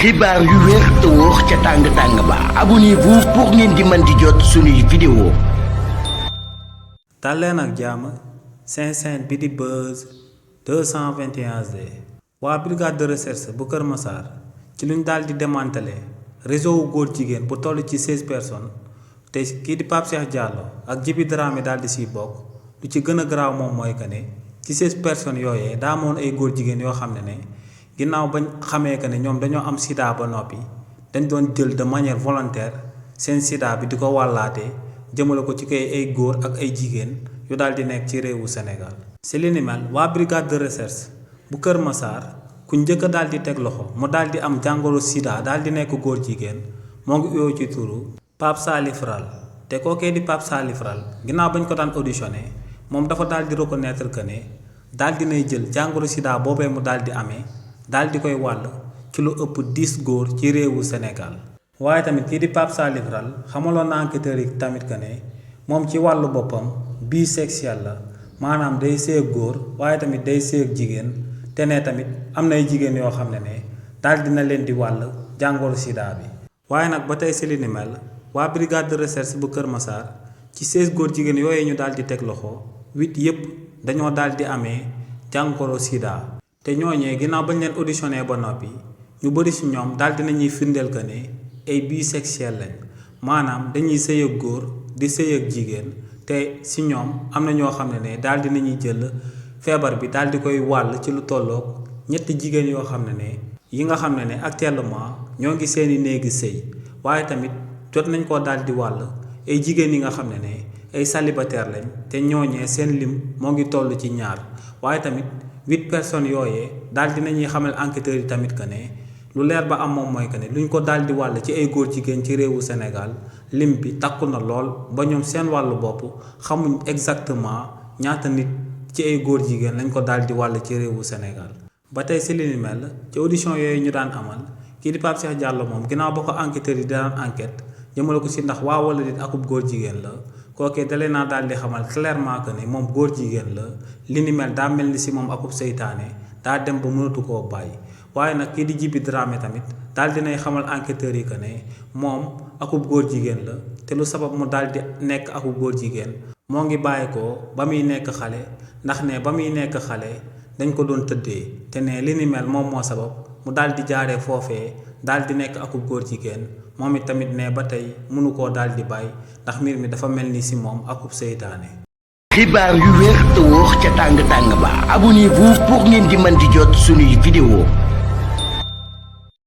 xibaar yu wér te wóor ca tàng ba abonnez-vous pour ngeen di mën di jot suñuy vidéo. Tàlleen ak jàmm Sen bi di Buzz 221D waa brigade de recherche bu Kër Massar ci luñ daal di démanteler réseau wu góor jigéen bu toll ci 16 personnes te kii di Pape Cheikh Diallo ak Djiby Dramé daal di siy bokk. lu ci gën a garaaw moom mooy que ne ci 16 personnes yooyee daa amoon ay góor jigéen yoo xam ne ginnaaw bañ xamee que ne ñoom dañoo am sida ba noppi dañ doon jël de manière volontaire seen sida bi di ko wàllaatee jëmale ko ci kay ay góor ak ay jigéen yu daal di nekk ci réewu Sénégal. si li ni mel waa brigade de recherche bu Kër Massar ku njëkk a daal di teg loxo mu daal di am jàngoro sida daal di nekk góor jigéen moo ngi uyoo ci turu Pape Salif Ral te kookee di Pape Salif Ral ginnaaw bañ ko daan auditionné moom dafa daal di reconnaître que ne daal di nay jël jàngoro sida boobee mu daal di amee. daal di koy wàll ci lu ëpp 10 góor ci réewu Sénégal waaye tamit kii di Pape Salif Ral xamaloon na enquêteurs yi tamit que ne moom ci wàllu boppam bisexuel la maanaam day séeg góor waaye tamit day séeg jigéen te ne tamit am nay jigéen yoo xam ne daal dina leen di wàll jàngoro sida bi. waaye nag ba tey si li ni mel waa brigade de recherche bu Kër Massar ci 16 góor jigéen yooyu ñu daal di teg loxo 8 yépp dañoo daal di amee jàngoro sida. te ñooñee ginnaaw bañ leen auditionné ba noppi ñu bëri ci ñoom daal dinañuy firndeel que ne ay bisexuel lañ maanaam dañuy sëy ak góor di sëy ak jigéen te ci ñoom am na ñoo xam ne daal dinañuy jël feebar bi daal di koy wàll ci lu tolloog ñetti jigéen yoo xam ne yi nga xam ne actuellement ñoo ngi seeni néegi sëy waaye tamit jot nañ koo daal di wàll ay jigéen yi nga xam ne ay célibataire lañ te ñooñee seen lim moo ngi toll ci ñaar waaye tamit 8 personnes yooyee daal dinañuy xamal enquêteurs yi tamit que ne lu leer ba am moom mooy que ne luñ ko daal di wàll ci ay góor jigéen ci réewu Sénégal lim bi takku na lool ba ñoom seen wàllu bopp xamuñ exactement ñaata nit ci ay góor jigéen lañ ko daal di wàll ci réewu Sénégal. ba tey si li ni mel ci audition yooyu ñu daan amal kii di Pape Cheikh Diallo moom ginnaaw ba ko enquêteurs yi daan enquête jëmale ko si ndax waa wala nit akub góor jigéen la. kookee dalee naa daal di xamal clairement que ne moom góor jigéen la li ni mel daa mel ni si moom akub seytaane daa dem ba mënatu koo bàyyi waaye nag kii di Djiby Dramé tamit daal dinay xamal enquêteurs yi que ne moom akub góor jigéen la te lu sabab mu daal di nekk akub góor jigéen moo ngi bàyyi ko ba muy nekk xale ndax ne ba muy nekk xale dañ ko doon tëddee te ne li ni mel moom moo sabab mu daal di jaaree foofee daal di nekk akub góor jigéen moom it tamit ne ba tey mënu koo daal di bàyyi ndax mbir mi dafa mel ni si moom akub seytaane. xibaar yu wér te wóor ca tàng ba abonnez-vous pour ngeen di mën di jot suñuy vidéo.